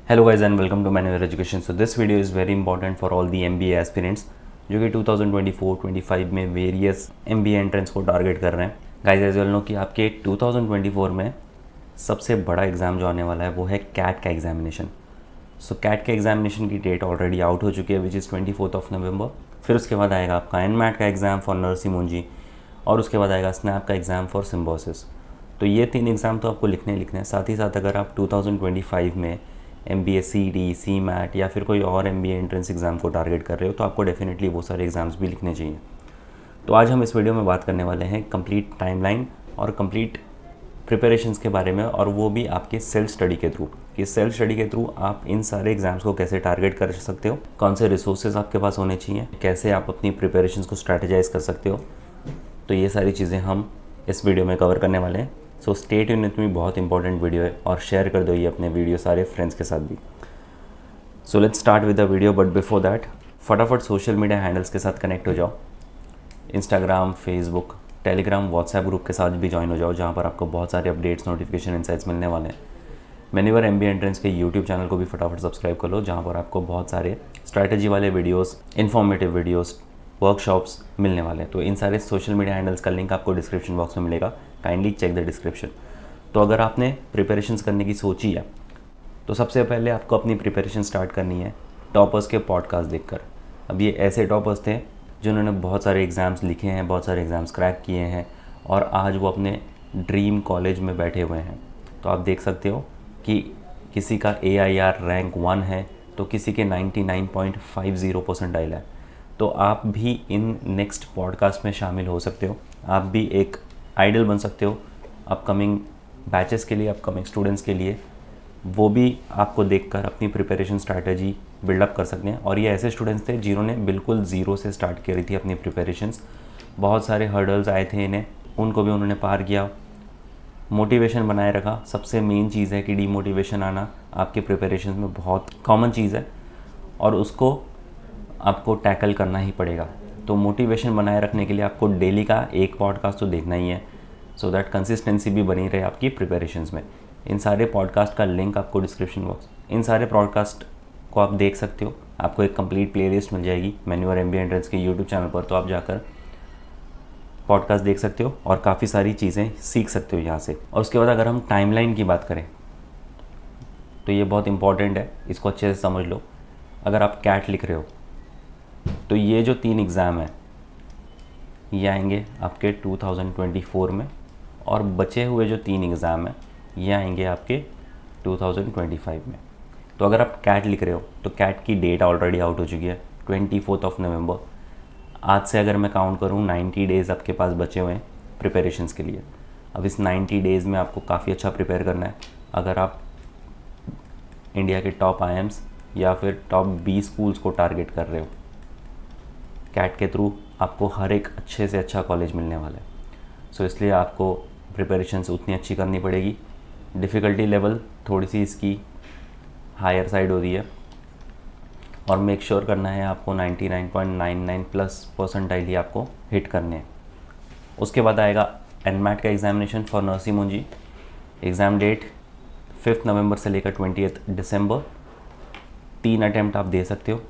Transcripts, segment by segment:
Hello guys and welcome to manual education. So this video is very important for all the MBA aspirants जो कि 2024-25 में various MBA entrance को target कर रहे हैं। Guys as well no कि आपके 2024 में सबसे बड़ा एग्ज़ाम जो आने वाला है वो है कैट का एग्जामिनेशन। सो कैट के एग्जामिनेशन की डेट ऑलरेडी आउट हो चुकी है विच इज़ 24 नवंबर। फिर उसके बाद आएगा आपका एनमैट का एग्ज़ाम फॉर नर्सी मुंजी और उसके बाद आएगा स्नैप का एग्ज़ाम फॉर सिम्बोसिस। तो ये 3 एग्ज़ाम तो आपको लिखने हैं। साथ ही साथ अगर आप 2025 में MBA CET, CMAT या फिर कोई और MBA एंट्रेंस एग्ज़ाम को टारगेट कर रहे हो तो आपको डेफिनेटली वो सारे एग्ज़ाम्स भी लिखने चाहिए। तो आज हम इस वीडियो में बात करने वाले हैं कंप्लीट टाइमलाइन और कंप्लीट प्रिपरेशंस के बारे में, और वो भी आपके सेल्फ स्टडी के थ्रू कि सेल्फ स्टडी के थ्रू आप इन सारे एग्ज़ाम्स को कैसे टारगेट कर सकते हो, कौन से रिसोर्सेज आपके पास होने चाहिए, कैसे आप अपनी प्रिपरेशंस को स्ट्रैटेजाइज कर सकते हो। तो ये सारी चीज़ें हम इस वीडियो में कवर करने वाले हैं। So stay tuned with me, बहुत इंपॉर्टेंट वीडियो है और शेयर कर दो ये अपने वीडियो सारे फ्रेंड्स के साथ भी। So let's start with the video, but before that फटाफट सोशल मीडिया हैंडल्स के साथ कनेक्ट हो जाओ। Instagram, Facebook, Telegram, WhatsApp group के साथ भी ज्वाइन हो जाओ, जहाँ पर आपको बहुत सारे अपडेट्स, नोटिफिकेशन, इंसाइट्स मिलने वाले हैं। मैन्युअल एमबीए एंट्रेंस के यूट्यूब चैनल को भी फटाफट सब्सक्राइब कर लो, जहाँ पर आपको बहुत सारे स्ट्रैटेजी वाले वीडियोज़, इन्फॉर्मेटिव वीडियोज़, वर्कशॉप्स मिलने वाले हैं। तो इन सारे सोशल मीडिया हैंडल्स का लिंक आपको डिस्क्रिप्शन बॉक्स में मिलेगा, काइंडली चेक द डिस्क्रिप्शन। तो अगर आपने प्रिपरेशंस करने की सोची है तो सबसे पहले आपको अपनी प्रिपरेशन स्टार्ट करनी है टॉपर्स के पॉडकास्ट देखकर। अब ये ऐसे टॉपर्स थे जिन्होंने बहुत सारे एग्ज़ाम्स लिखे हैं, बहुत सारे एग्ज़ाम्स क्रैक किए हैं और आज वो अपने ड्रीम कॉलेज में बैठे हुए हैं। तो आप देख सकते हो कि किसी का AIR रैंक 1 है तो किसी के 99.50 परसेंटाइल है। तो आप भी इन नेक्स्ट पॉडकास्ट में शामिल हो सकते हो, आप भी एक आइडल बन सकते हो अपकमिंग बैचेस के लिए, अपकमिंग स्टूडेंट्स के लिए। वो भी आपको देखकर अपनी प्रिपरेशन स्ट्रैटेजी बिल्डअप कर सकते हैं। और ये ऐसे स्टूडेंट्स थे जिन्होंने बिल्कुल ज़ीरो से स्टार्ट करी थी अपनी प्रिपरेशंस। बहुत सारे हर्डल्स आए थे इन्हें, उनको भी उन्होंने पार किया, मोटिवेशन बनाए रखा। सबसे मेन चीज़ है कि डीमोटिवेशन आना आपके प्रिपरेशन में बहुत कॉमन चीज़ है और उसको आपको टैकल करना ही पड़ेगा। तो मोटिवेशन बनाए रखने के लिए आपको डेली का एक पॉडकास्ट तो देखना ही है, सो दैट कंसिस्टेंसी भी बनी रहे आपकी प्रिपरेशंस में। इन सारे पॉडकास्ट का लिंक आपको डिस्क्रिप्शन बॉक्स, इन सारे पॉडकास्ट को आप देख सकते हो। आपको एक कंप्लीट प्लेलिस्ट मिल जाएगी मैन्युअल एमबीए एंट्रेंस के यूट्यूब चैनल पर, तो आप जाकर पॉडकास्ट देख सकते हो और काफ़ी सारी चीज़ें सीख सकते हो यहाँ से। और उसके बाद अगर हम टाइमलाइन की बात करें तो ये बहुत इंपॉर्टेंट है, इसको अच्छे से समझ लो। अगर आप कैट लिख रहे हो तो ये जो 3 एग्ज़ाम है ये आएंगे आपके 2024 में, और बचे हुए जो 3 एग्ज़ाम हैं ये आएंगे आपके 2025 में। तो अगर आप कैट लिख रहे हो तो कैट की डेट ऑलरेडी आउट हो चुकी है 24 नवंबर। आज से अगर मैं काउंट करूँ 90 डेज़ आपके पास बचे हुए हैं प्रिपरेशंस के लिए। अब इस 90 डेज़ में आपको काफ़ी अच्छा प्रिपेयर करना है। अगर आप इंडिया के टॉप IIMs या फिर टॉप 20 स्कूल्स को टारगेट कर रहे हो, कैट के थ्रू आपको हर एक अच्छे से अच्छा कॉलेज मिलने वाला है। सो इसलिए आपको प्रिपरेशंस उतनी अच्छी करनी पड़ेगी। डिफ़िकल्टी लेवल थोड़ी सी इसकी हायर साइड हो रही है और मेक श्योर करना है आपको 99.99 प्लस परसेंटाइल ही आपको हिट करने हैं। उसके बाद आएगा एनमैट का एग्जामिनेशन फॉर नर्सी मुंजी। एग्ज़ाम डेट 5 नवंबर से लेकर 20 दिसंबर। 3 अटैम्प्ट आप दे सकते हो।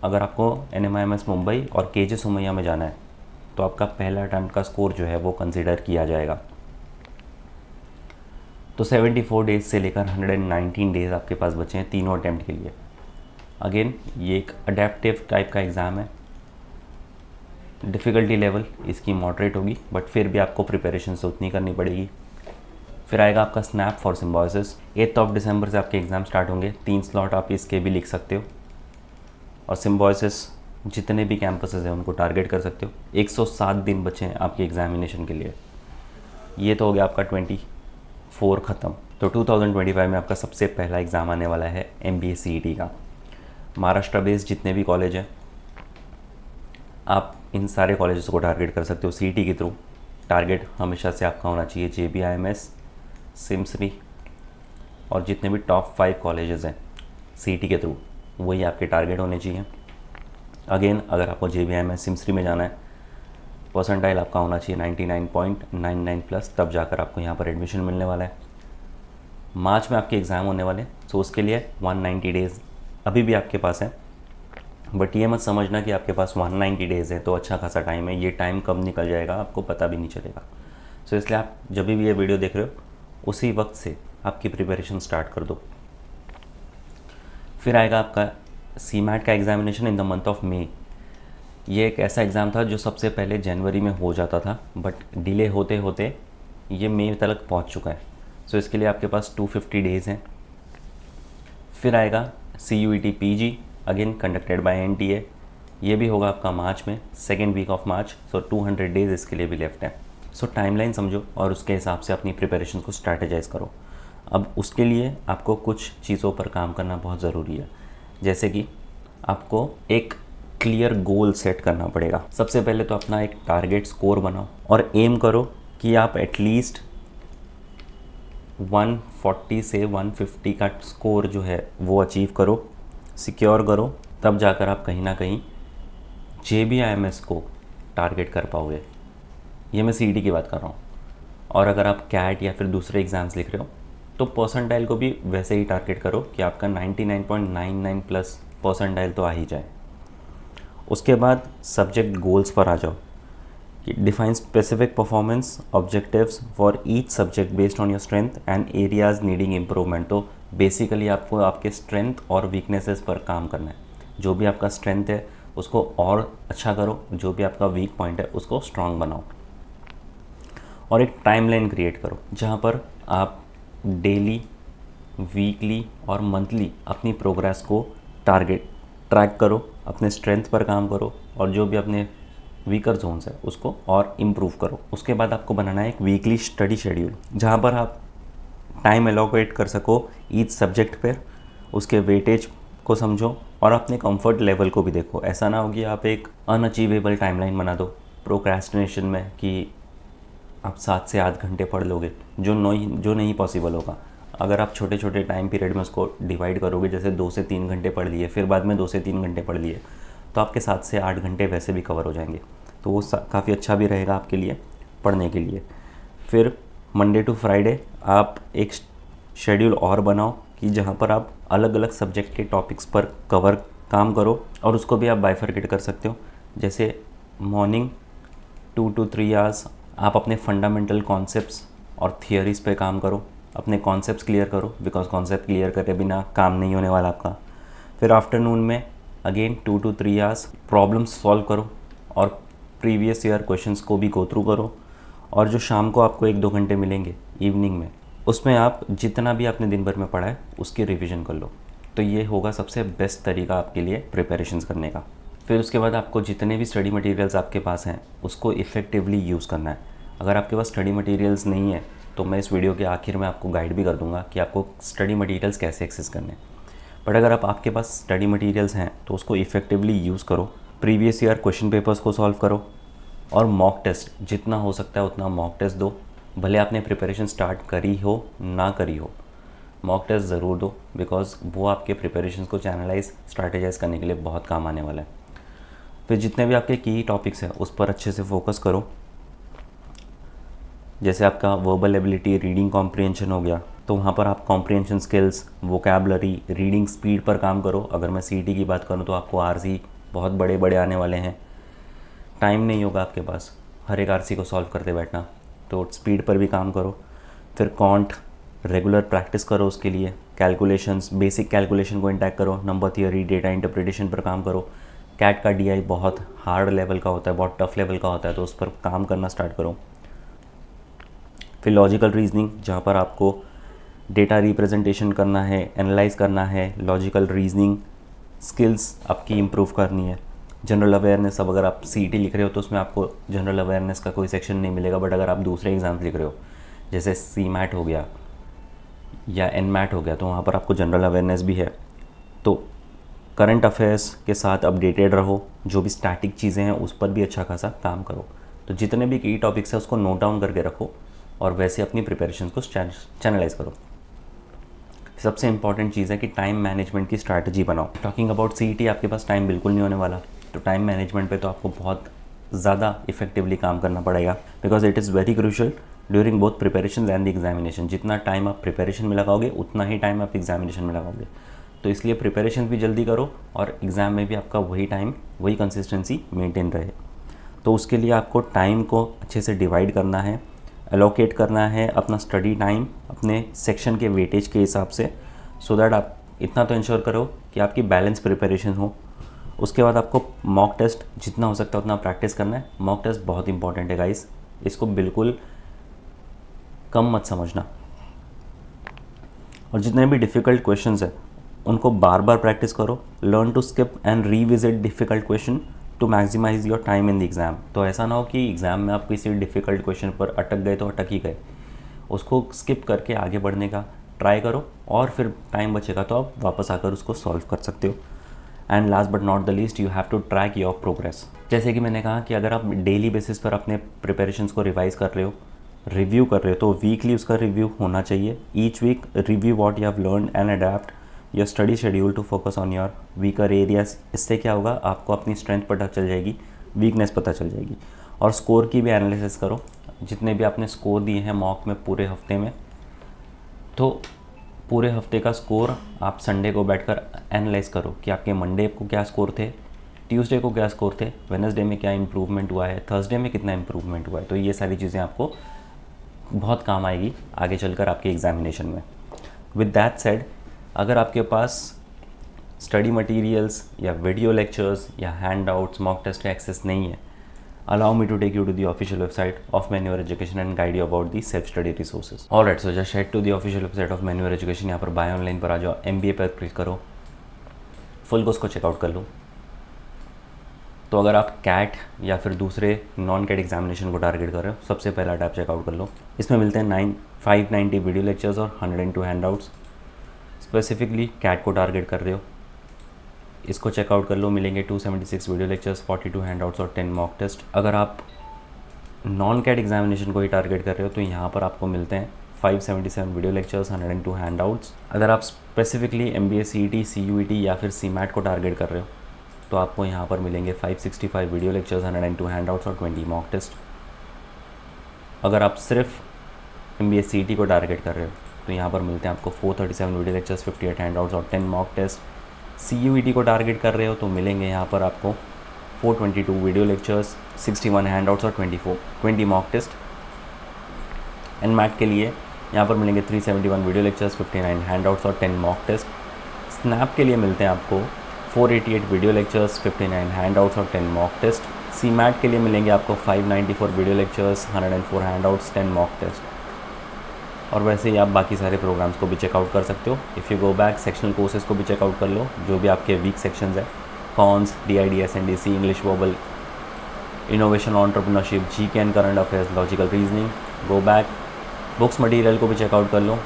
अगर आपको NMIMS मुंबई और KJ सुमैया में जाना है तो आपका पहला अटैम्प्ट का स्कोर जो है वो कंसीडर किया जाएगा। तो 74 डेज़ से लेकर 119 डेज़ आपके पास बचे हैं तीनों अटैम्प्ट के लिए। अगेन ये एक अडेप्टिव टाइप का एग्ज़ाम है। डिफ़िकल्टी लेवल इसकी मॉडरेट होगी, बट फिर भी आपको प्रिपरेशन से उतनी करनी पड़ेगी। फिर आएगा आपका स्नैप फॉर सिम्बोसिस। 8 दिसंबर से आपके एग्ज़ाम स्टार्ट होंगे। 3 स्लॉट आप इसके भी लिख सकते हो और सिम्बोसिस जितने भी कैंपसेस हैं उनको टारगेट कर सकते हो। 107 दिन बचे हैं आपके एग्जामिनेशन के लिए। ये तो हो गया आपका 24 ख़त्म। तो 2025 में आपका सबसे पहला एग्ज़ाम आने वाला है MBA CET का। महाराष्ट्र बेस्ड जितने भी कॉलेज हैं आप इन सारे कॉलेजेस को टारगेट कर सकते हो CET के थ्रू। टारगेट हमेशा से आपका होना चाहिए JBIMS, सिम्सरी और जितने भी टॉप 5 कॉलेजेस हैं CET के थ्रू, वही आपके टारगेट होने चाहिए। अगेन अगर आपको JBIMS सिम्सरी में जाना है, परसेंटाइल आपका होना चाहिए 99.99 प्लस, तब जाकर आपको यहाँ पर एडमिशन मिलने वाला है। मार्च में आपके एग्ज़ाम होने वाले, सो उसके लिए 190 डेज़ अभी भी आपके पास है। बट ये मत समझना कि आपके पास 190 डेज़ है तो अच्छा खासा टाइम है, ये टाइम कब निकल जाएगा आपको पता भी नहीं चलेगा। सो इसलिए आप जब भी ये वीडियो देख रहे हो उसी वक्त से आपकी प्रिपरेशन स्टार्ट कर दो। फिर आएगा आपका सीमैट का examination in the month of May. ये एक ऐसा एग्ज़ाम था जो सबसे पहले जनवरी में हो जाता था, बट डिले होते होते ये मई तक पहुंच चुका है। सो इसके लिए आपके पास 250 डेज़ हैं। फिर आएगा CUET PG, again conducted by NTA। ये भी होगा आपका मार्च में, second week of March. So 200 days इसके लिए भी लेफ्ट है। सो टाइमलाइन समझो और उसके हिसाब से अपनी प्रिपरेशन को स्ट्रैटेजाइज करो। अब उसके लिए आपको कुछ चीज़ों पर काम करना बहुत ज़रूरी है, जैसे कि आपको एक क्लियर गोल सेट करना पड़ेगा। सबसे पहले तो अपना एक टारगेट स्कोर बनाओ और एम करो कि आप एटलीस्ट 140 से 150 का स्कोर जो है वो अचीव करो, सिक्योर करो, तब जाकर आप कहीं ना कहीं JBIMS को टारगेट कर पाओगे। ये मैं CET की बात कर रहा हूँ। और अगर आप कैट या फिर दूसरे एग्ज़ाम्स लिख रहे हो तो परसेंटाइल को भी वैसे ही टारगेट करो कि आपका 99.99 प्लस परसेंटाइल तो आ ही जाए। उसके बाद सब्जेक्ट गोल्स पर आ जाओ कि define specific performance objectives for each subject based on your strength and areas needing improvement. तो बेसिकली आपको आपके स्ट्रेंथ और वीकनेसेस पर काम करना है। जो भी आपका स्ट्रेंथ है उसको और अच्छा करो, जो भी आपका वीक पॉइंट है उसको स्ट्रांग बनाओ। और एक टाइमलाइन क्रिएट करो जहाँ पर आप डेली, वीकली और मंथली अपनी प्रोग्रेस को ट्रैक करो, अपने स्ट्रेंथ पर काम करो और जो भी अपने वीकर जोन्स है उसको और इम्प्रूव करो। उसके बाद आपको बनाना है एक वीकली स्टडी शेड्यूल जहाँ पर आप टाइम एलोकेट कर सको ईच सब्जेक्ट पर, उसके वेटेज को समझो और अपने कंफर्ट लेवल को भी देखो। ऐसा ना हो कि आप एक अनअचीवेबल टाइमलाइन बना दो प्रोक्रेस्टिनेशन में कि आप 7 से 8 घंटे पढ़ लोगे, जो नहीं पॉसिबल होगा। अगर आप छोटे छोटे टाइम पीरियड में उसको डिवाइड करोगे, जैसे 2 से 3 घंटे पढ़ लिए, फिर बाद में 2 से 3 घंटे पढ़ लिए, तो आपके 7 से 8 घंटे वैसे भी कवर हो जाएंगे। तो वो काफ़ी अच्छा भी रहेगा आपके लिए पढ़ने के लिए। फिर मंडे टू फ्राइडे आप एक शेड्यूल और बनाओ कि जहाँ पर आप अलग अलग सब्जेक्ट के टॉपिक्स पर काम करो और उसको भी आप बाइफरकेट कर सकते हो। जैसे मॉर्निंग 2 to 3 आवर्स आप अपने फंडामेंटल कॉन्सेप्ट्स और थियरीज़ पे काम करो, अपने कॉन्सेप्ट्स क्लियर करो, बिकॉज कॉन्सेप्ट क्लियर करे बिना काम नहीं होने वाला आपका। फिर आफ्टरनून में again 2 to 3 hours problems solve करो और प्रीवियस ईयर क्वेश्चंस को भी गो थ्रू करो। और जो शाम को आपको 1-2 घंटे मिलेंगे इवनिंग में, उसमें आप जितना भी आपने दिन भर में पढ़ा है उसकी रिवीजन कर लो। तो ये होगा सबसे बेस्ट तरीका आपके लिए प्रिपरेशंस करने का। फिर उसके बाद आपको जितने भी स्टडी मटेरियल्स आपके पास हैं उसको इफ़ेक्टिवली यूज़ करना है। अगर आपके पास स्टडी मटेरियल्स नहीं है तो मैं इस वीडियो के आखिर में आपको गाइड भी कर दूंगा कि आपको स्टडी मटेरियल्स कैसे एक्सेस करने हैं। बट अगर आपके पास स्टडी मटेरियल्स हैं तो उसको इफ़ेक्टिवली यूज़ करो, प्रीवियस ईयर क्वेश्चन पेपर्स को सॉल्व करो और मॉक टेस्ट जितना हो सकता है उतना मॉक टेस्ट दो। भले आपने प्रिपरेशन स्टार्ट करी हो ना करी हो, मॉक टेस्ट ज़रूर दो, बिकॉज वो आपके प्रिपरेशन को चैनलाइज स्ट्रैटेजाइज करने के लिए बहुत काम आने वाला है। फिर जितने भी आपके की टॉपिक्स हैं उस पर अच्छे से फोकस करो। जैसे आपका वर्बल एबिलिटी, रीडिंग कॉम्प्रिहेंशन हो गया, तो वहाँ पर आप comprehension skills, vocabulary, reading speed पर काम करो। अगर मैं CET की बात करूँ तो आपको RC बहुत बड़े बड़े आने वाले हैं, टाइम नहीं होगा आपके पास हर एक RC को सॉल्व करते बैठना, तो स्पीड पर भी काम करो। फिर कॉन्ट रेगुलर प्रैक्टिस करो, उसके लिए कैलकुलेशंस, बेसिक कैलकुलेशन को इंटैक्ट करो, नंबर थियोरी, डेटा इंटरप्रिटेशन पर काम करो। कैट का DI बहुत हार्ड लेवल का होता है, बहुत टफ लेवल का होता है, तो उस पर काम करना स्टार्ट करो। फिर लॉजिकल रीजनिंग, जहाँ पर आपको डेटा रिप्रेजेंटेशन करना है, एनालाइज करना है, लॉजिकल रीजनिंग स्किल्स आपकी इम्प्रूव करनी है। जनरल अवेयरनेस, अब अगर आप CET लिख रहे हो तो उसमें आपको जनरल अवेयरनेस का कोई सेक्शन नहीं मिलेगा, बट अगर आप दूसरे एग्ज़ाम्स लिख रहे हो जैसे CMAT हो गया या NMAT हो गया, तो वहाँ पर आपको जनरल अवेयरनेस भी है। तो करंट अफेयर्स के साथ अपडेटेड रहो, जो भी स्टैटिक चीज़ें हैं उस पर भी अच्छा खासा काम करो। तो जितने भी की टॉपिक्स हैं उसको नोट डाउन करके रखो और वैसे अपनी प्रिपरेशन को चैनलाइज करो। सबसे इंपॉर्टेंट चीज़ है कि टाइम मैनेजमेंट की स्ट्रैटेजी बनाओ। टॉकिंग अबाउट CET, आपके पास टाइम बिल्कुल नहीं होने वाला, तो टाइम मैनेजमेंट पे तो आपको बहुत ज़्यादा इफेक्टिवली काम करना पड़ेगा, because it is very crucial during both preparation and the examination. जितना टाइम आप प्रिपरेशन में लगाओगे उतना ही टाइम आप एग्जामिनेशन में लगाओगे। तो इसलिए प्रिपरेशन भी जल्दी करो और एग्ज़ाम में भी आपका वही टाइम, वही कंसिस्टेंसी मेंटेन रहे। तो उसके लिए आपको टाइम को अच्छे से डिवाइड करना है, एलोकेट करना है अपना स्टडी टाइम अपने सेक्शन के वेटेज के हिसाब से, सो दैट आप इतना तो इंश्योर करो कि आपकी बैलेंस प्रिपरेशन हो। उसके बाद आपको मॉक टेस्ट जितना हो सकता है उतना प्रैक्टिस करना है। मॉक टेस्ट बहुत इंपॉर्टेंट है गाइस, इसको बिल्कुल कम मत समझना। और जितने भी डिफ़िकल्ट क्वेश्चंस हैं उनको बार बार प्रैक्टिस करो। Learn to skip and revisit difficult question to maximise your time in the exam. तो ऐसा ना हो कि एग्ज़ाम में आप किसी डिफ़िकल्ट क्वेश्चन पर अटक गए तो अटक ही गए, उसको स्किप करके आगे बढ़ने का ट्राई करो और फिर टाइम बचेगा तो आप वापस आकर उसको सॉल्व कर सकते हो। And last but not the least, you have to track your progress. जैसे कि मैंने कहा कि अगर आप डेली बेसिस पर अपने प्रिपरेशंस को रिवाइज कर रहे हो, रिव्यू कर रहे हो, तो वीकली उसका रिव्यू होना चाहिए। Each week review what you have learn and adapt your study schedule to focus on your weaker areas. इससे क्या होगा, आपको अपनी स्ट्रेंथ पता चल जाएगी, वीकनेस पता चल जाएगी। और स्कोर की भी एनालिसिस करो, जितने भी आपने स्कोर दिए हैं मॉक में पूरे हफ्ते में, तो पूरे हफ्ते का स्कोर आप संडे को बैठकर एनालाइज करो कि आपके मंडे को क्या स्कोर थे, ट्यूसडे को क्या स्कोर थे, वेडनेसडे में क्या इंप्रूवमेंट हुआ है, थर्सडे में कितना इंप्रूवमेंट हुआ है। तो ये सारी चीज़ें आपको बहुत काम आएगी आगे चलकर आपके एग्जामिनेशन में। विद दैट सेड, अगर आपके पास स्टडी मटेरियल्स या वीडियो लेक्चर्स या हैंड आउट्स मॉक टेस्ट का एक्सेस नहीं है, allow me to take you to the official website of Manure Education and guide you about the self study resources. Alright, so just head to the official website of Manure Education। यहाँ पर by online पर आ जाओ, MBA पर click करो, full course को checkout कर लो। तो अगर आप कैट या फिर दूसरे नॉन कैट एग्जामिनेशन को टारगेट कर रहे हो, सबसे पहला टैब चेकआउट कर लो। इसमें मिलते हैं 590 वीडियो लेक्चर्स और 102 हैंडआउट्स। स्पेसिफिकली कैट को टारगेट कर रहे हो, इसको चेकआउट कर लो। मिलेंगे 276 वीडियो लेक्चर्स, 42 हैंडआउट्स और 10 मॉक टेस्ट। अगर आप नॉन कैट एग्जामिनेशन को ही टारगेट कर रहे हो तो यहाँ पर आपको मिलते हैं 577 वीडियो लेक्चर्स, 102 हैंडआउट्स। अगर आप स्पेसिफिकली MBA CET CUET या फिर CMAT को टारगेट कर रहे हो तो आपको यहाँ पर मिलेंगे 565 वीडियो लेक्चर्स, 102 हैंडआउट्स और 20 मॉक टेस्ट। अगर आप सिर्फ MBA CET को टारगेट कर रहे हो तो यहाँ पर मिलते हैं आपको 437 वीडियो लेक्चर्स, 58 हैंडआउट्स और 10 मॉक टेस्ट। CUET को टारगेट कर रहे हो तो मिलेंगे यहाँ पर आपको 422 वीडियो लेक्चर्स, 61 हैंडआउट्स और 20 मॉक टेस्ट। NMAT के लिए यहाँ पर मिलेंगे 371 वीडियो लेक्चर्स, 59 हैंडआउट्स और 10 मॉक टेस्ट। स्नैप के लिए मिलते हैं आपको 488 वीडियो लेक्चर्स, 59 हैंडआउट्स और 10 मॉक टेस्ट। CMAT के लिए मिलेंगे आपको 594 video lectures, 104 handouts, 10 mock test. और वैसे ही आप बाकी सारे प्रोग्राम्स को भी चेकआउट कर सकते हो। If you go back, sectional courses को भी चेकआउट कर लो, जो भी आपके वीक सेक्शंस है, cons, DIDS NDC, English wobble, innovation, entrepreneurship, GK and current affairs, logical reasoning. Go back, books material को भी चेकआउट कर लो।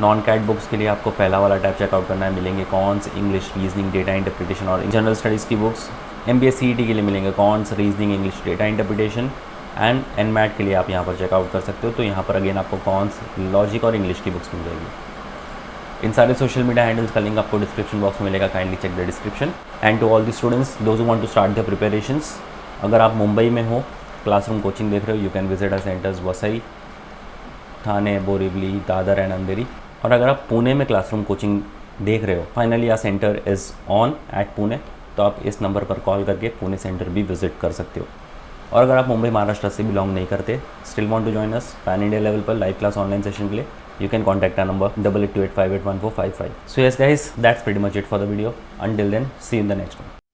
नॉन कैट बुक्स के लिए आपको पहला वाला टैब चेकआउट करना है, मिलेंगे cons, English, reasoning, data interpretation और जनरल स्टडीज़ की बुक्स। MBA CET के लिए मिलेंगे cons, reasoning, English, data interpretation and NMAT के लिए आप यहाँ पर चेकआउट कर सकते हो। तो यहाँ पर अगेन आपको कॉन्स, लॉजिक और इंग्लिश की बुक्स मिल जाएगी। इन सारे सोशल मीडिया हैंडल्स का लिंक आपको डिस्क्रिप्शन बॉक्स में मिलेगा, kindly check the description. And to all the students those who want to start the preparations, अगर आप मुंबई में हो, क्लासरूम कोचिंग देख रहे हो, you can visit our centres Vasai, Thane, Borivali, Dadar and Andheri. और अगर आप पुणे में क्लासरूम कोचिंग देख रहे हो, finally our centre is on at Pune, तो आप इस नंबर पर कॉल करके पुणे सेंटर भी विजिट कर सकते हो। और अगर आप मुंबई महाराष्ट्र से बिलोंग नहीं करते, still want to join us pan India level पर लाइव क्लास ऑनलाइन सेशन के लिए, you can contact our number 8828581455. So yes guys, that's pretty much it for the video. Until then, see you in the next one.